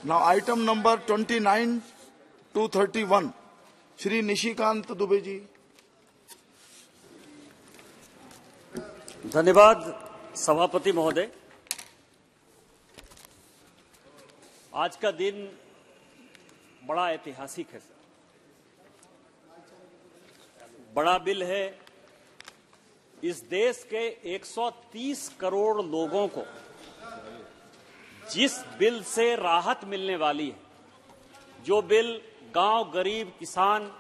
Now item number 29 to 31, Shri Nishikant Dubey ji. धन्यवाद सभापति महोदय। आज का दिन बड़ा ऐतिहासिक है सर। बड़ा बिल है। इस देश के 130 करोड़ लोगों को जिस बिल से राहत मिलने वाली है, जो बिल गांव, गरीब, किसान,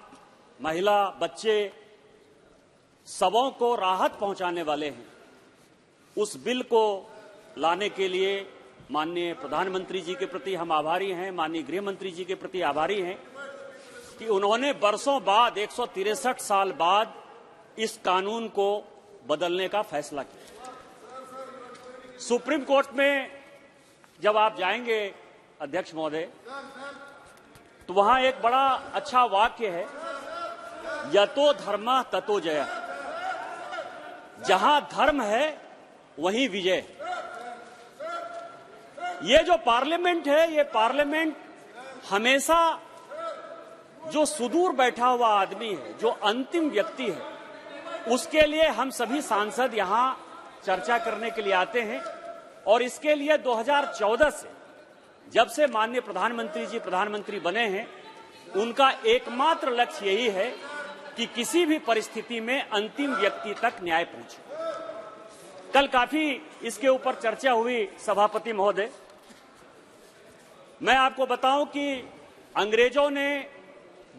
महिला, बच्चे सबों को राहत पहुंचाने वाले हैं, उस बिल को लाने के लिए माननीय प्रधानमंत्री जी के प्रति हम आभारी हैं, माननीय गृह मंत्री जी के प्रति आभारी हैं कि उन्होंने बरसों बाद 163 साल बाद इस कानून को बदलने का फैसला किया। सुप्रीम कोर्ट में जब आप जाएंगे अध्यक्ष महोदय, तो वहां एक बड़ा अच्छा वाक्य है, यतो धर्मः ततो जयः। जहां धर्म है वहीं विजय। ये जो पार्लियामेंट है, ये पार्लियामेंट हमेशा जो सुदूर बैठा हुआ आदमी है, जो अंतिम व्यक्ति है, उसके लिए हम सभी सांसद यहां चर्चा करने के लिए आते हैं। और इसके लिए 2014 से जब से माननीय प्रधानमंत्री जी प्रधानमंत्री बने हैं, उनका एकमात्र लक्ष्य यही है कि किसी भी परिस्थिति में अंतिम व्यक्ति तक न्याय पहुंचे। कल काफी इसके ऊपर चर्चा हुई सभापति महोदय। मैं आपको बताऊं कि अंग्रेजों ने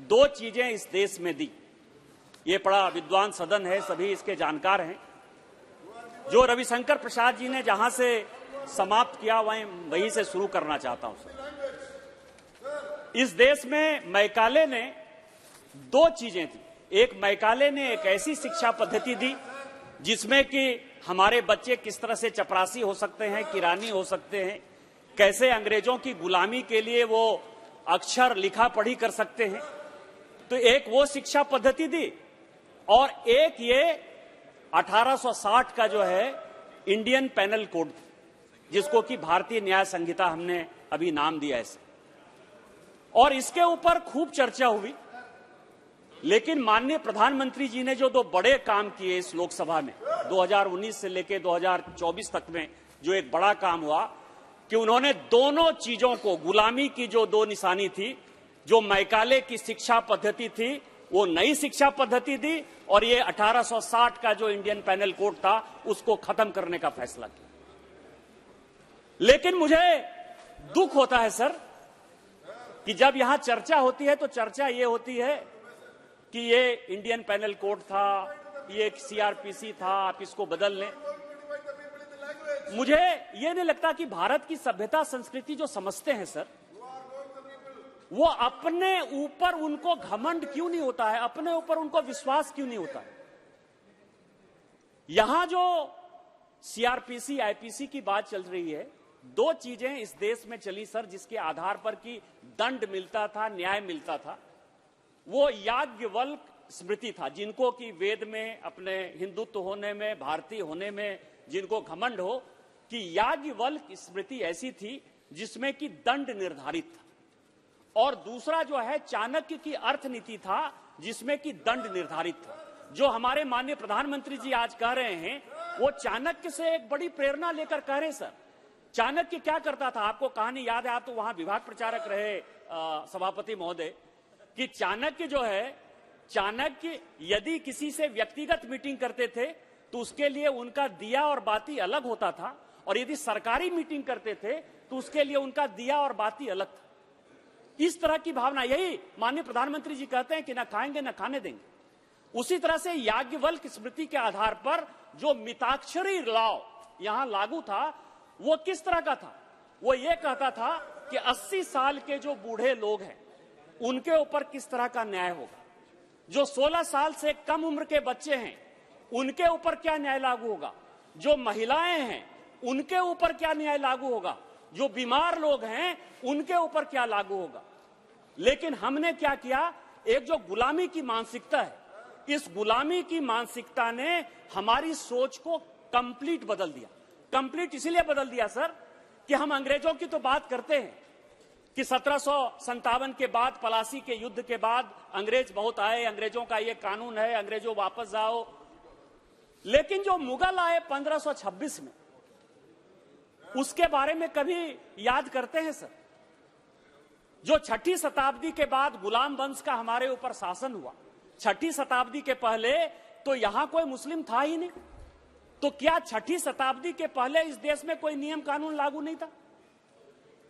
2 चीजें इस देश में दी। ये बड़ा विद्वान सदन है, सभी इसके जानकार हैं। जो रविशंकर प्रसाद जी ने जहां से समाप्त किया, वहीं से शुरू करना चाहता हूं सर। इस देश में मैकाले ने 2 चीजें थी। एक, मैकाले ने एक ऐसी शिक्षा पद्धति दी जिसमें कि हमारे बच्चे किस तरह से चपरासी हो सकते हैं, किरानी हो सकते हैं, कैसे अंग्रेजों की गुलामी के लिए वो अक्षर लिखा पढ़ी कर सकते हैं। तो एक वो शिक्षा पद्धति दी, और एक ये 1860 का जो है इंडियन पेनल कोड, जिसको कि भारतीय न्याय संहिता हमने अभी नाम दिया इसे। और इसके ऊपर खूब चर्चा हुई। लेकिन माननीय प्रधानमंत्री जी ने जो 2 बड़े काम किए इस लोकसभा में 2019 से लेकर 2024 तक में, जो एक बड़ा काम हुआ कि उन्होंने दोनों चीजों को, गुलामी की जो 2 निशानी थी, जो मैकाले की शिक्षा पद्धति थी, वो नई शिक्षा पद्धति दी, और ये 1860 का जो इंडियन पेनल कोड था, उसको खत्म करने का फैसला किया। लेकिन मुझे दुख होता है सर कि जब यहां चर्चा होती है तो चर्चा ये होती है कि ये इंडियन पेनल कोड था, ये सीआरपीसी था, आप इसको बदल लें। मुझे ये नहीं लगता कि भारत की सभ्यता संस्कृति जो समझते हैं सर, वो अपने ऊपर उनको घमंड क्यों नहीं होता है, अपने ऊपर उनको विश्वास क्यों नहीं होता है। यहां जो सीआरपीसी आईपीसी की बात चल रही है, 2 चीजें इस देश में चली सर, जिसके आधार पर कि दंड मिलता था, न्याय मिलता था। वो याज्ञवल्क स्मृति था, जिनको कि वेद में, अपने हिंदुत्व होने में, भारतीय होने में जिनको घमंड हो, कि याज्ञवल्क स्मृति ऐसी थी जिसमें कि दंड निर्धारित था। और दूसरा जो है चाणक्य की अर्थनीति था, जिसमें कि दंड निर्धारित था। जो हमारे माननीय प्रधानमंत्री जी आज कह रहे हैं, वो चाणक्य से एक बड़ी प्रेरणा लेकर कह रहे हैं सर। चाणक्य क्या करता था, आपको कहानी याद है, आप तो वहां विभाग प्रचारक रहे सभापति महोदय, कि चाणक्य जो है, चाणक्य यदि किसी से व्यक्तिगत मीटिंग करते थे तो उसके लिए उनका दिया और बाती अलग होता था, और यदि सरकारी मीटिंग करते थे तो उसके लिए उनका दिया और बाती अलग था। इस तरह की भावना, यही माननीय प्रधानमंत्री जी कहते हैं कि ना खाएंगे ना खाने देंगे। उसी तरह से याज्ञवल्क स्मृति के आधार पर जो मिताक्षरी लॉ यहां लागू था, वो किस तरह का था? वो ये कहता था कि 80 साल के जो बूढ़े लोग हैं, उनके ऊपर किस तरह का न्याय होगा, जो 16 साल से कम उम्र के बच्चे हैं, उनके ऊपर क्या न्याय लागू होगा, जो महिलाएं हैं उनके ऊपर क्या न्याय लागू होगा, जो बीमार लोग हैं उनके ऊपर क्या लागू होगा। लेकिन हमने क्या किया, एक जो गुलामी की मानसिकता है, इस गुलामी की मानसिकता ने हमारी सोच को कंप्लीट बदल दिया। कंप्लीट इसीलिए बदल दिया सर कि हम अंग्रेजों की तो बात करते हैं, कि 1757 के बाद, पलासी के युद्ध के बाद अंग्रेज बहुत आए, अंग्रेजों का ये कानून है, अंग्रेजों वापस जाओ। लेकिन जो मुगल आए 1526 में, उसके बारे में कभी याद करते हैं सर? जो 6ठी शताब्दी के बाद गुलाम वंश का हमारे ऊपर शासन हुआ, 6ठी शताब्दी के पहले तो यहां कोई मुस्लिम था ही नहीं। तो क्या 6ठी शताब्दी के पहले इस देश में कोई नियम कानून लागू नहीं था?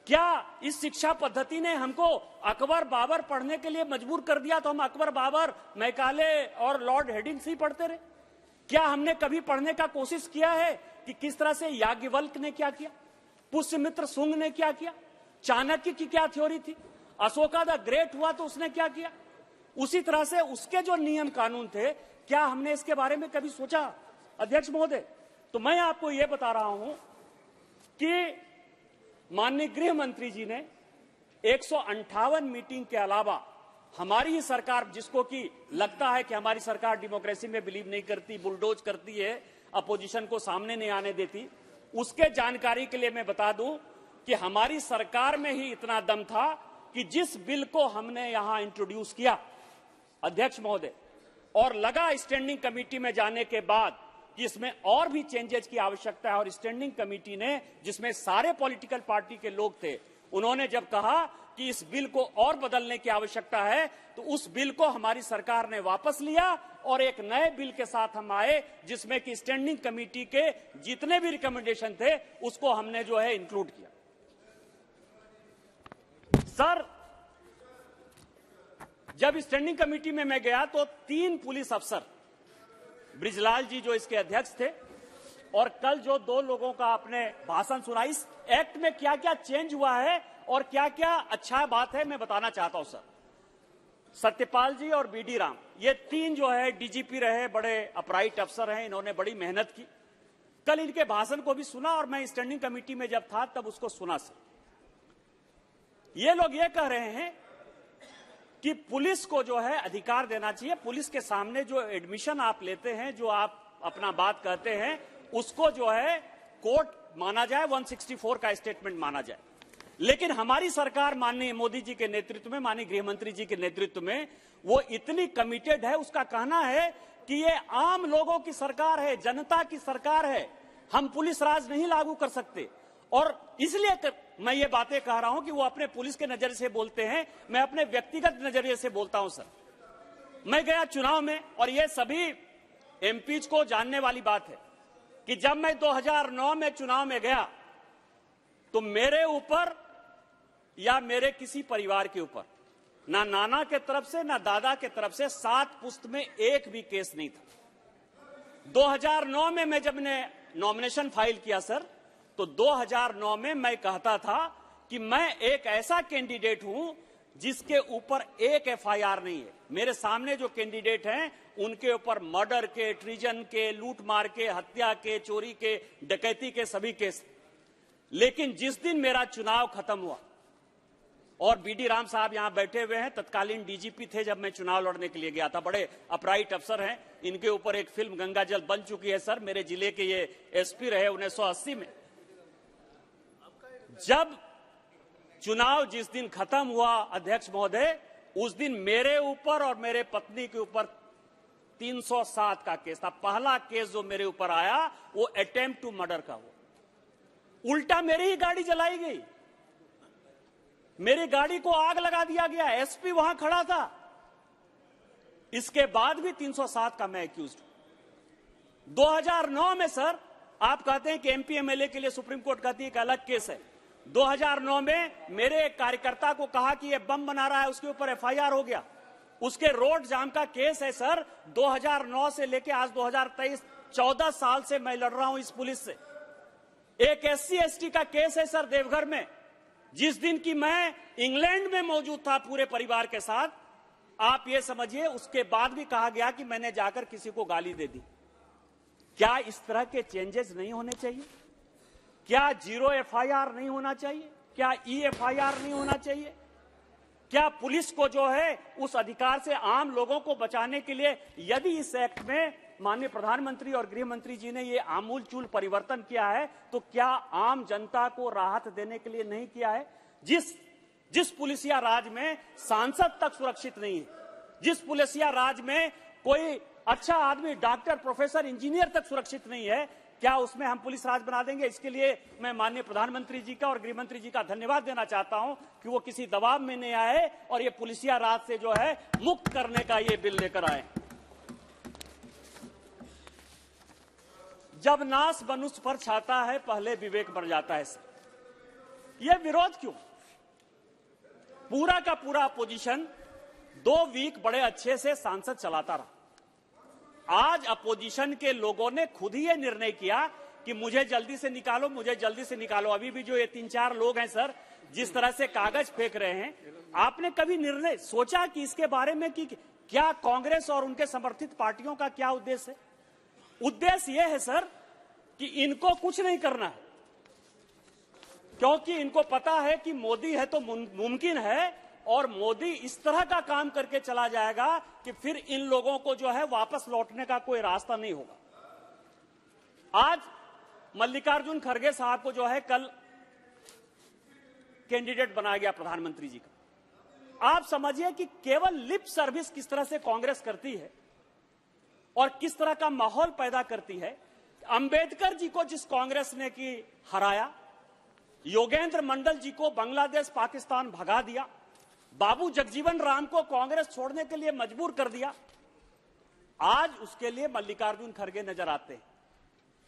क्या इस शिक्षा पद्धति ने हमको अकबर बाबर पढ़ने के लिए मजबूर कर दिया तो हम अकबर बाबर, मैकाले और लॉर्ड हेडिंग्स ही पढ़ते रहे? क्या हमने कभी पढ़ने का कोशिश किया है कि किस तरह से याज्ञवल्क्य ने क्या किया, पुष्यमित्र शुंग ने क्या किया, चाणक्य की क्या थ्योरी थी, अशोका द ग्रेट हुआ तो उसने क्या किया? उसी तरह से उसके जो नियम कानून थे, क्या हमने इसके बारे में कभी सोचा? अध्यक्ष महोदय, तो मैं आपको यह बता रहा हूं कि माननीय गृह मंत्री जी ने 158 मीटिंग के अलावा हमारी ही सरकार, जिसको कि लगता है कि हमारी सरकार डेमोक्रेसी में बिलीव नहीं करती, बुलडोज करती है, अपोजिशन को सामने नहीं आने देती, उसके जानकारी के लिए मैं बता दूं कि हमारी सरकार में ही इतना दम था कि जिस बिल को हमने यहां इंट्रोड्यूस किया अध्यक्ष महोदय, और लगा स्टैंडिंग कमेटी में जाने के बाद कि इसमें और भी चेंजेस की आवश्यकता है, और स्टैंडिंग कमेटी ने, जिसमें सारे पॉलिटिकल पार्टी के लोग थे, उन्होंने जब कहा कि इस बिल को और बदलने की आवश्यकता है, तो उस बिल को हमारी सरकार ने वापस लिया और एक नए बिल के साथ हम आए, जिसमें कि स्टैंडिंग कमेटी के जितने भी रिकमेंडेशन थे उसको हमने जो है इंक्लूड किया। सर, जब स्टैंडिंग कमेटी में मैं गया तो 3 पुलिस अफसर, ब्रिजलाल जी जो इसके अध्यक्ष थे, और कल जो 2 लोगों का आपने भाषण सुना, इस एक्ट में क्या क्या चेंज हुआ है और क्या क्या अच्छा बात है मैं बताना चाहता हूं सर। सत्यपाल जी और बीडी राम, ये 3 जो है डीजीपी रहे, बड़े अपराइट अफसर हैं, इन्होंने बड़ी मेहनत की। कल इनके भाषण को भी सुना और मैं स्टैंडिंग कमेटी में जब था तब उसको सुना सर। ये लोग ये कह रहे हैं कि पुलिस को जो है अधिकार देना चाहिए, पुलिस के सामने जो एडमिशन आप लेते हैं, जो आप अपना बात कहते हैं, उसको जो है कोर्ट माना जाए, 164 का स्टेटमेंट माना जाए। लेकिन हमारी सरकार माननीय मोदी जी के नेतृत्व में, माननीय गृह मंत्री जी के नेतृत्व में, वो इतनी कमिटेड है, उसका कहना है कि ये आम लोगों की सरकार है, जनता की सरकार है, हम पुलिस राज नहीं लागू कर सकते। और इसलिए मैं ये बातें कह रहा हूं कि वो अपने पुलिस के नजरिए से बोलते हैं, मैं अपने व्यक्तिगत नजरिए से बोलता हूं सर। मैं गया चुनाव में, और ये सभी एमपीज को जानने वाली बात है कि जब मैं 2009 में चुनाव में गया तो मेरे ऊपर या मेरे किसी परिवार के ऊपर, ना नाना के तरफ से ना दादा के तरफ से, 7 पुश्त में एक भी केस नहीं था। 2009 में मैं जब ने नॉमिनेशन फाइल किया सर, तो 2009 में मैं कहता था कि मैं एक ऐसा कैंडिडेट हूं जिसके ऊपर एक एफआईआर नहीं है। मेरे सामने जो कैंडिडेट हैं उनके ऊपर मर्डर के, ट्रीजन के, लूटमार के, हत्या के, चोरी के, डकैती के सभी केस। लेकिन जिस दिन मेरा चुनाव खत्म हुआ, और बीडी राम साहब यहां बैठे हुए हैं, तत्कालीन डीजीपी थे जब मैं चुनाव लड़ने के लिए गया था, बड़े अपराइट अफसर हैं, इनके ऊपर एक फिल्म गंगा जल बन चुकी है सर, मेरे जिले के ये एसपी रहे 1980 में। जब चुनाव जिस दिन खत्म हुआ अध्यक्ष महोदय, उस दिन मेरे ऊपर और मेरे पत्नी के ऊपर 307 का केस था। पहला केस जो मेरे ऊपर आया वो अटेम्प्ट टू मर्डर का हुआ। उल्टा मेरी ही गाड़ी जलाई गई, मेरी गाड़ी को आग लगा दिया गया, एसपी वहां खड़ा था। इसके बाद भी 307 का मैं एक्यूज हूं। 2009 में सर, आप कहते हैं कि एमपी एमएलए के लिए सुप्रीम कोर्ट कहती है कि अलग केस है। 2009 में मेरे एक कार्यकर्ता को कहा कि यह बम बना रहा है, उसके ऊपर एफआईआर हो गया। उसके रोड जाम का केस है सर। 2009 से लेके आज 2023, 14 साल से मैं लड़ रहा हूं इस पुलिस से। एक एससी एसटी का केस है सर देवघर में, जिस दिन की मैं इंग्लैंड में मौजूद था पूरे परिवार के साथ। आप ये समझिए, उसके बाद भी कहा गया कि मैंने जाकर किसी को गाली दे दी। क्या इस तरह के चेंजेस नहीं होने चाहिए? क्या 0 एफआईआर नहीं होना चाहिए? क्या एफआईआर नहीं होना चाहिए? क्या पुलिस को जो है उस अधिकार से आम लोगों को बचाने के लिए, यदि इस एक्ट में माननीय प्रधानमंत्री और गृह मंत्री जी ने ये आमूलचूल परिवर्तन किया है, तो क्या आम जनता को राहत देने के लिए नहीं किया है? जिस जिस पुलिसिया राज में सांसद तक सुरक्षित नहीं है, जिस पुलिसिया राज में कोई अच्छा आदमी डॉक्टर, प्रोफेसर, इंजीनियर तक सुरक्षित नहीं है, क्या उसमें हम पुलिस राज बना देंगे? इसके लिए मैं माननीय प्रधानमंत्री जी का और गृह मंत्री जी का धन्यवाद देना चाहता हूं कि वो किसी दबाव में नहीं आए और ये पुलिसिया राज से जो है मुक्त करने का ये बिल लेकर आए। जब नाश मनुष्य पर छाता है, पहले विवेक बढ़ जाता है। ये विरोध क्यों? पूरा का पूरा अपोजिशन 2 वीक बड़े अच्छे से सांसद चलाता रहा। आज अपोजिशन के लोगों ने खुद ही ये निर्णय किया कि मुझे जल्दी से निकालो, मुझे जल्दी से निकालो। अभी भी जो ये 3-4 लोग हैं सर, जिस तरह से कागज फेंक रहे हैं, आपने कभी निर्णय सोचा कि इसके बारे में कि क्या कांग्रेस और उनके समर्थित पार्टियों का क्या उद्देश्य है? उद्देश्य यह है सर कि इनको कुछ नहीं करना है, क्योंकि इनको पता है कि मोदी है तो मुमकिन है और मोदी इस तरह का काम करके चला जाएगा कि फिर इन लोगों को जो है वापस लौटने का कोई रास्ता नहीं होगा। आज मल्लिकार्जुन खड़गे साहब को जो है कल कैंडिडेट बनाया गया प्रधानमंत्री जी का। आप समझिए कि केवल लिप सर्विस किस तरह से कांग्रेस करती है और किस तरह का माहौल पैदा करती है। अंबेडकर जी को जिस कांग्रेस ने की हराया, योगेंद्र मंडल जी को बांग्लादेश पाकिस्तान भगा दिया, बाबू जगजीवन राम को कांग्रेस छोड़ने के लिए मजबूर कर दिया, आज उसके लिए मल्लिकार्जुन खड़गे नजर आते हैं।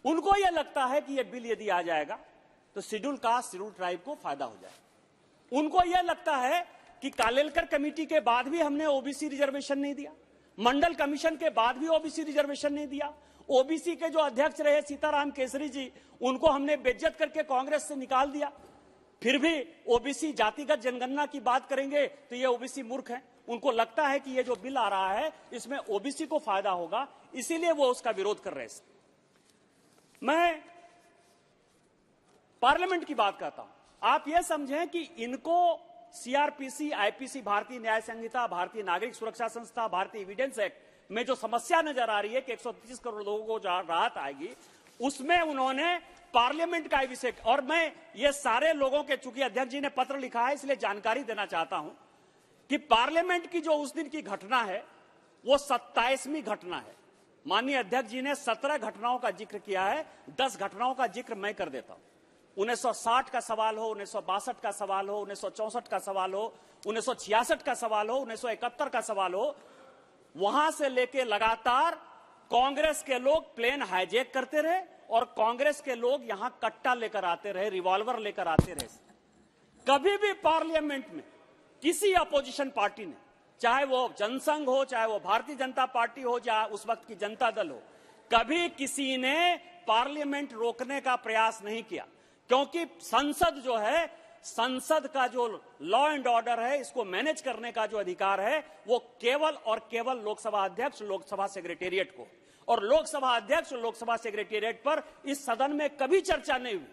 उनको यह लगता है कि यह बिल यदि आ जाएगा तो शेड्यूल कास्ट, शेड्यूल ट्राइब को फायदा हो जाएगा। उनको यह लगता है कि कालेलकर कमेटी के बाद भी हमने ओबीसी रिजर्वेशन नहीं दिया, मंडल कमीशन के बाद भी ओबीसी रिजर्वेशन नहीं दिया, ओबीसी के जो अध्यक्ष रहे सीताराम केसरी जी, उनको हमने बेइज्जत करके कांग्रेस से निकाल दिया, फिर भी ओबीसी जातिगत जनगणना की बात करेंगे तो ये ओबीसी मूर्ख हैं। उनको लगता है कि ये जो बिल आ रहा है इसमें ओबीसी को फायदा होगा, इसीलिए वो उसका विरोध कर रहे हैं। मैं पार्लियामेंट की बात करता हूं। आप ये समझें कि इनको सीआरपीसी, आईपीसी, भारतीय न्याय संहिता, भारतीय नागरिक सुरक्षा संस्था, भारतीय एविडेंस एक्ट में जो समस्या नजर आ रही है कि 130 करोड़ लोगों को राहत आएगी, उसमें उन्होंने पार्लियामेंट का विषय, और मैं ये सारे लोगों के, चूंकि अध्यक्ष जी ने पत्र लिखा है इसलिए जानकारी देना चाहता हूं कि पार्लियामेंट की जो उस दिन की घटना है वो 27वीं घटना है। माननीय अध्यक्ष जी ने 17 घटनाओं का जिक्र किया है, 10 घटनाओं का जिक्र मैं कर देता हूं। 1960 का सवाल हो, 1962 का सवाल हो, 1964 का सवाल हो, 1966 का सवाल हो, 1971 का सवाल हो, वहां से लेके लगातार कांग्रेस के लोग प्लेन हाईजैक करते रहे और कांग्रेस के लोग यहां कट्टा लेकर आते रहे, रिवॉल्वर लेकर आते रहे। कभी भी पार्लियामेंट में किसी अपोजिशन पार्टी ने, चाहे वो जनसंघ हो, चाहे वो भारतीय जनता पार्टी हो, चाहे उस वक्त की जनता दल हो, कभी किसी ने पार्लियामेंट रोकने का प्रयास नहीं किया, क्योंकि संसद जो है, संसद का जो लॉ एंड ऑर्डर है, इसको मैनेज करने का जो अधिकार है वो केवल और केवल लोकसभा अध्यक्ष, लोकसभा सेक्रेटेरिएट को, और लोकसभा अध्यक्ष और लोकसभा सेक्रेटेरिएट पर इस सदन में कभी चर्चा नहीं हुई।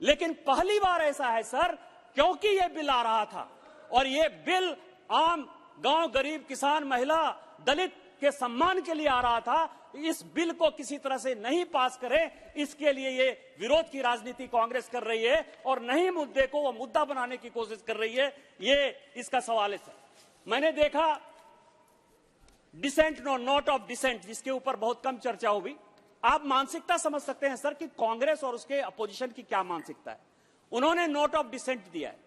लेकिन पहली बार ऐसा है सर, क्योंकि यह बिल आ रहा था और यह बिल आम गांव, गरीब, किसान, महिला, दलित के सम्मान के लिए आ रहा था, इस बिल को किसी तरह से नहीं पास करें, इसके लिए ये विरोध की राजनीति कांग्रेस कर रही है और नहीं मुद्दे को वो मुद्दा बनाने की कोशिश कर रही है। ये इसका सवाल है सर। मैंने देखा डिसेंट, नोट ऑफ डिसेंट, जिसके ऊपर बहुत कम चर्चा हुई। आप मानसिकता समझ सकते हैं सर कि कांग्रेस और उसके अपोजिशन की क्या मानसिकता है। उन्होंने नोट ऑफ डिसेंट दिया है।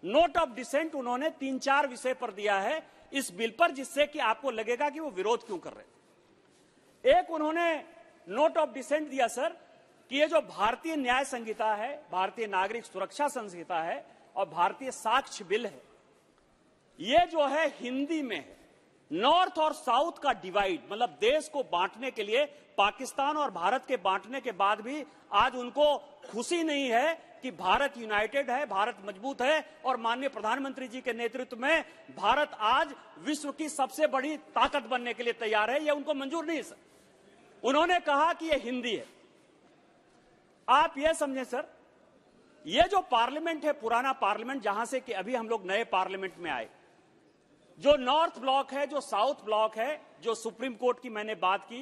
नोट ऑफ डिसेंट उन्होंने 3-4 विषय पर दिया है इस बिल पर, जिससे कि आपको लगेगा कि वो विरोध क्यों कर रहे हैं। एक उन्होंने नोट ऑफ डिसेंट दिया सर कि ये जो भारतीय न्याय संहिता है, भारतीय नागरिक सुरक्षा संहिता है और भारतीय साक्ष्य बिल है, ये जो है हिंदी में है। नॉर्थ और साउथ का डिवाइड, मतलब देश को बांटने के लिए, पाकिस्तान और भारत के बांटने के बाद भी आज उनको खुशी नहीं है कि भारत यूनाइटेड है, भारत मजबूत है और माननीय प्रधानमंत्री जी के नेतृत्व में भारत आज विश्व की सबसे बड़ी ताकत बनने के लिए तैयार है। यह उनको मंजूर नहीं है सर। उन्होंने कहा कि यह हिंदी है। आप यह समझें सर, यह जो पार्लियामेंट है, पुराना पार्लियामेंट, जहां से कि अभी हम लोग नए पार्लियामेंट में आए, जो नॉर्थ ब्लॉक है, जो साउथ ब्लॉक है, जो सुप्रीम कोर्ट की मैंने बात की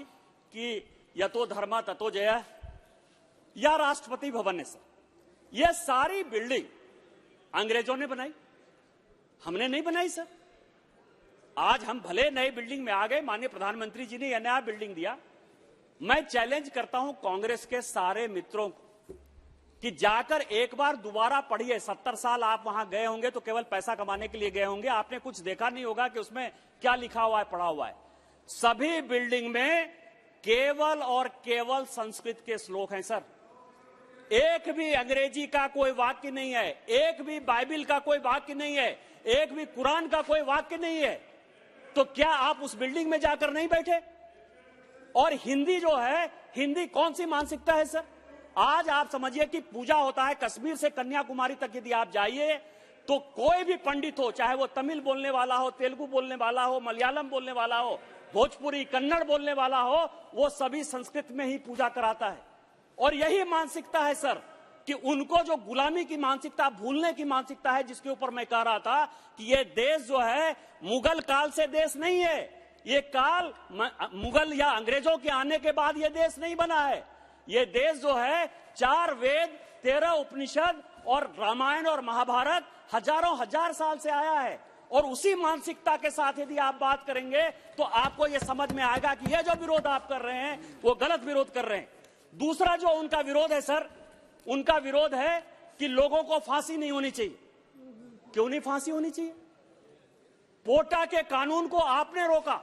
कि यतो धर्मा ततो जय, या राष्ट्रपति भवन है सर, यह सारी बिल्डिंग अंग्रेजों ने बनाई, हमने नहीं बनाई सर। आज हम भले नए बिल्डिंग में आ गए, माननीय प्रधानमंत्री जी ने यह नया बिल्डिंग दिया। मैं चैलेंज करता हूं कांग्रेस के सारे मित्रों को कि जाकर एक बार दोबारा पढ़िए। 70 साल आप वहां गए होंगे तो केवल पैसा कमाने के लिए गए होंगे, आपने कुछ देखा नहीं होगा कि उसमें क्या लिखा हुआ है, पढ़ा हुआ है। सभी बिल्डिंग में केवल और केवल संस्कृत के श्लोक हैं सर। एक भी अंग्रेजी का कोई वाक्य नहीं है, एक भी बाइबिल का कोई वाक्य नहीं है, एक भी कुरान का कोई वाक्य नहीं है। तो क्या आप उस बिल्डिंग में जाकर नहीं बैठे? और हिंदी जो है, हिंदी कौन सी मानसिकता है सर? आज आप समझिए कि पूजा होता है कश्मीर से कन्याकुमारी तक, यदि आप जाइए तो कोई भी पंडित हो, चाहे वो तमिल बोलने वाला हो, तेलुगु बोलने वाला हो, मलयालम बोलने वाला हो, भोजपुरी कन्नड़ बोलने वाला हो, वो सभी संस्कृत में ही पूजा कराता है। और यही मानसिकता है सर कि उनको जो गुलामी की मानसिकता, भूलने की मानसिकता है, जिसके ऊपर मैं कह रहा था कि ये देश जो है मुगल काल से देश नहीं है। ये काल मुगल या अंग्रेजों के आने के बाद ये देश नहीं बना है। ये देश जो है 4 वेद, 13 उपनिषद और रामायण और महाभारत हजारों हजार साल से आया है। और उसी मानसिकता के साथ यदि आप बात करेंगे तो आपको यह समझ में आएगा कि यह जो विरोध आप कर रहे हैं वो गलत विरोध कर रहे हैं। दूसरा जो उनका विरोध है सर, उनका विरोध है कि लोगों को फांसी नहीं होनी चाहिए। क्यों नहीं फांसी होनी चाहिए? पोटा के कानून को आपने रोका,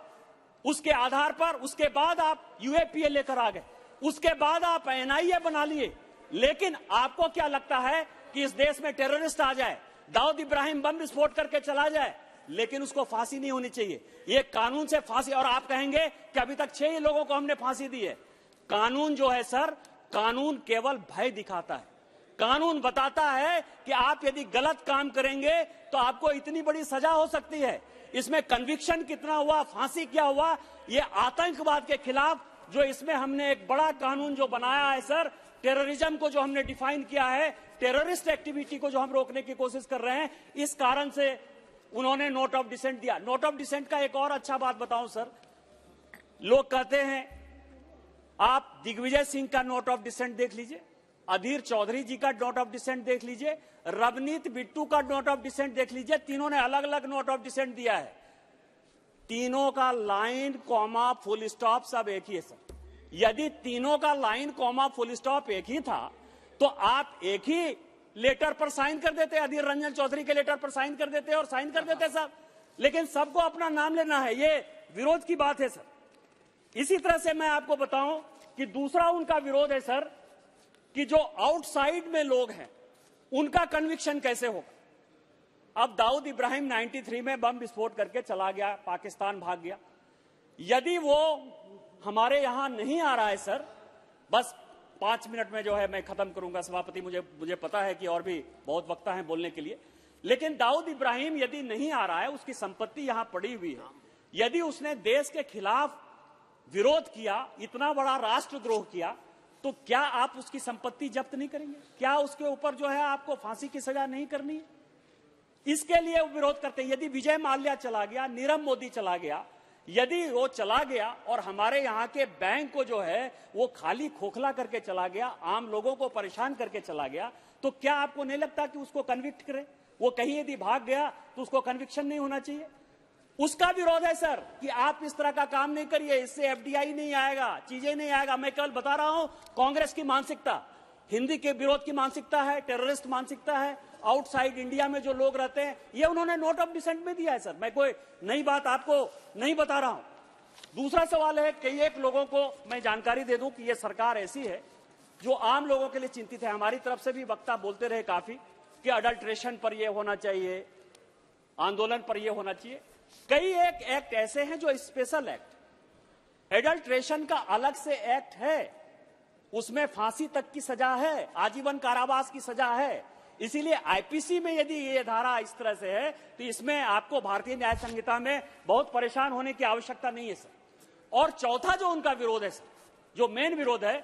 उसके आधार पर उसके बाद आप यूएपीए लेकर आ गए, उसके बाद आप एनआईए बना लिए। लेकिन आपको क्या लगता है कि इस देश में टेररिस्ट आ जाए, दाऊद इब्राहिम बम विस्फोट करके चला जाए, लेकिन उसको फांसी नहीं होनी चाहिए? ये कानून से फांसी। और आप कहेंगे कि अभी तक 6 लोगों को हमने फांसी दी है। कानून जो है सर, कानून केवल भय दिखाता है। कानून बताता है कि आप यदि गलत काम करेंगे तो आपको इतनी बड़ी सजा हो सकती है। इसमें कन्विक्शन कितना हुआ, फांसी क्या हुआ, ये आतंकवाद के खिलाफ जो इसमें हमने एक बड़ा कानून जो बनाया है सर, टेररिज्म को जो हमने डिफाइन किया है, टेररिस्ट एक्टिविटी को जो हम रोकने की कोशिश कर रहे हैं, इस कारण से उन्होंने नोट ऑफ डिसेंट दिया। नोट ऑफ डिसेंट का एक और अच्छा बात बताऊं सर, लोग कहते हैं आप दिग्विजय सिंह का नोट ऑफ डिसेंट देख लीजिए, अधीर चौधरी जी का नोट ऑफ डिसेंट देख लीजिए, रवनीत बिट्टू का नोट ऑफ डिसेंट देख लीजिए। तीनों ने अलग अलग नोट ऑफ डिसेंट दिया है। तीनों का लाइन, कॉमा, फुल स्टॉप सब एक ही है सर। यदि तीनों का लाइन, कॉमा, फुल स्टॉप एक ही था तो आप एक ही लेटर पर साइन कर देते, अधीर रंजन चौधरी के लेटर पर साइन कर देते और साइन कर देते साहब। लेकिन सबको अपना नाम लेना है, ये विरोध की बात है सर। इसी तरह से मैं आपको बताऊं कि दूसरा उनका विरोध है सर कि जो आउटसाइड में लोग हैं उनका कन्विक्शन कैसे होगा। अब दाऊद इब्राहिम 93 में बम विस्फोट करके चला गया, पाकिस्तान भाग गया। यदि वो हमारे यहां नहीं आ रहा है सर, बस 5 मिनट में जो है मैं खत्म करूंगा सभापति, मुझे पता है कि और भी बहुत वक्त है बोलने के लिए। लेकिन दाऊद इब्राहिम यदि नहीं आ रहा है, उसकी संपत्ति यहां पड़ी हुई है, यदि उसने देश के खिलाफ विरोध किया, इतना बड़ा राष्ट्रद्रोह किया, तो क्या आप उसकी संपत्ति जब्त नहीं करेंगे? क्या उसके ऊपर जो है आपको फांसी की सजा नहीं करनी है? इसके लिए वो विरोध करते हैं। यदि विजय माल्या चला गया, नीरव मोदी चला गया, यदि वो चला गया और हमारे यहाँ के बैंक को जो है वो खाली खोखला करके चला गया, आम लोगों को परेशान करके चला गया, तो क्या आपको नहीं लगता कि उसको कन्विक्ट करें? वो कहीं यदि भाग गया तो उसको कन्विक्शन नहीं होना चाहिए? उसका विरोध है सर कि आप इस तरह का काम नहीं करिए, इससे एफडीआई नहीं आएगा, चीजें नहीं आएगा। मैं कल बता रहा हूं कांग्रेस की मानसिकता, हिंदी के विरोध की मानसिकता है, टेररिस्ट मानसिकता है, आउटसाइड इंडिया में जो लोग रहते हैं, ये उन्होंने नोट ऑफ डिसेंट में दिया है सर। मैं कोई नई बात आपको नहीं बता रहा हूं। दूसरा सवाल है, कई एक लोगों को मैं जानकारी दे दूं कि ये सरकार ऐसी है जो आम लोगों के लिए चिंतित है। हमारी तरफ से भी वक्ता बोलते रहे काफी कि अडल्ट्रेशन पर यह होना चाहिए, आंदोलन पर यह होना चाहिए। कई एक एक्ट ऐसे हैं जो स्पेशल एक्ट, एडल्ट्रेशन का अलग से एक्ट है, उसमें फांसी तक की सजा है, आजीवन कारावास की सजा है। इसीलिए आईपीसी में यदि ये धारा इस तरह से है तो इसमें आपको भारतीय न्याय संहिता में बहुत परेशान होने की आवश्यकता नहीं है सर। और चौथा जो उनका विरोध है सर, जो मेन विरोध है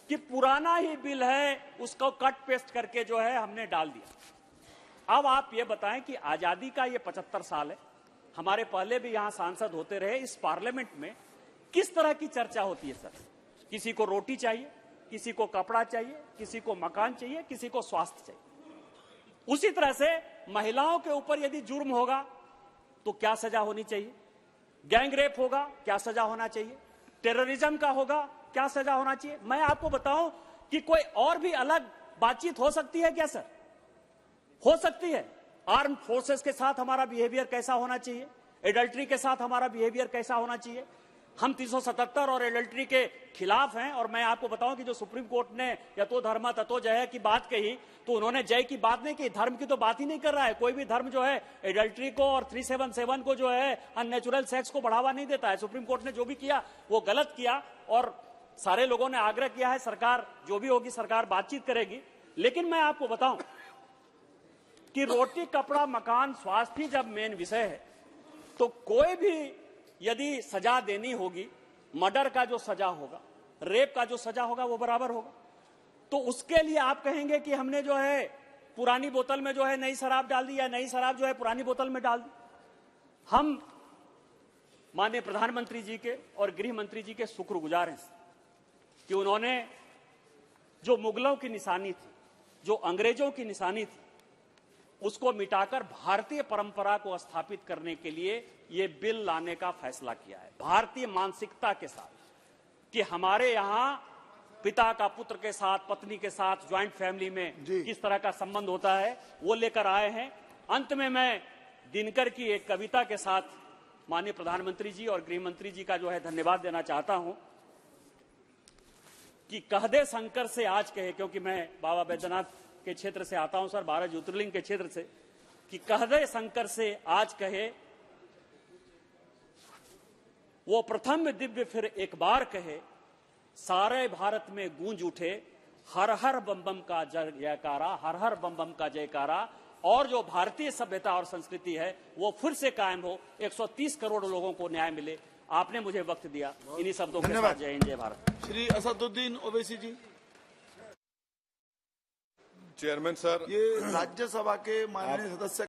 कि पुराना ही बिल है, उसको कट पेस्ट करके जो है हमने डाल दिया। अब आप ये बताएं कि आजादी का ये 75 साल है, हमारे पहले भी यहां सांसद होते रहे, इस पार्लियामेंट में किस तरह की चर्चा होती है सर? किसी को रोटी चाहिए, किसी को कपड़ा चाहिए, किसी को मकान चाहिए, किसी को स्वास्थ्य चाहिए। उसी तरह से महिलाओं के ऊपर यदि जुर्म होगा तो क्या सजा होनी चाहिए, गैंग रेप होगा क्या सजा होना चाहिए, टेररिज्म का होगा क्या सजा होना चाहिए। मैं आपको बताऊं कि कोई और भी अलग बातचीत हो सकती है क्या सर? हो सकती है। आर्म फोर्सेस के साथ हमारा बिहेवियर कैसा होना चाहिए, एडल्ट्री के साथ हमारा बिहेवियर कैसा होना चाहिए। हम 377 और एडल्ट्री के खिलाफ हैं। और मैं आपको बताऊं कि जो सुप्रीम कोर्ट ने यतो धर्म ततो जय की बात कही, तो उन्होंने जय की बात नहीं की, धर्म की तो बात ही नहीं कर रहा है। कोई भी धर्म जो है एडल्ट्री को और 377 को जो है अननेचुरल सेक्स को बढ़ावा नहीं देता है। सुप्रीम कोर्ट ने जो भी किया वो गलत किया और सारे लोगों ने आग्रह किया है, सरकार जो भी होगी सरकार बातचीत करेगी। लेकिन मैं आपको बताऊं कि रोटी कपड़ा मकान स्वास्थ्य ही जब मेन विषय है, तो कोई भी यदि सजा देनी होगी, मर्डर का जो सजा होगा, रेप का जो सजा होगा वो बराबर होगा। तो उसके लिए आप कहेंगे कि हमने जो है पुरानी बोतल में जो है नई शराब डाल दी या नई शराब जो है पुरानी बोतल में डाल दी। हम माननीय प्रधानमंत्री जी के और गृह मंत्री जी के शुक्रगुजार हैं कि उन्होंने जो मुगलों की निशानी थी, जो अंग्रेजों की निशानी थी, उसको मिटाकर भारतीय परंपरा को स्थापित करने के लिए ये बिल लाने का फैसला किया है, भारतीय मानसिकता के साथ कि हमारे यहाँ पिता का पुत्र के साथ, पत्नी के साथ, ज्वाइंट फैमिली में किस तरह का संबंध होता है, वो लेकर आए हैं। अंत में मैं दिनकर की एक कविता के साथ माननीय प्रधानमंत्री जी और गृह मंत्री जी का जो है धन्यवाद देना चाहता हूं कि कह दे शंकर से आज कहे, क्योंकि मैं बाबा बैद्यनाथ के क्षेत्र से आता हूं सर, 12 ज्योतिर्लिंग के क्षेत्र से, कि कह दे शंकर से आज कहे, वो प्रथम दिव्य फिर एक बार कहे, सारे भारत में गूंज उठे हर हर बम बम का जयकारा, हर हर बम बम का जयकारा, और जो भारतीय सभ्यता और संस्कृति है वो फिर से कायम हो, 130 करोड़ लोगों को न्याय मिले। आपने मुझे वक्त दिया, इन्हीं शब्दों के साथ जय हिंद जय भारत। श्री असदुद्दीन ओवैसी जी। चेयरमैन सर, ये राज्यसभा के माननीय सदस्य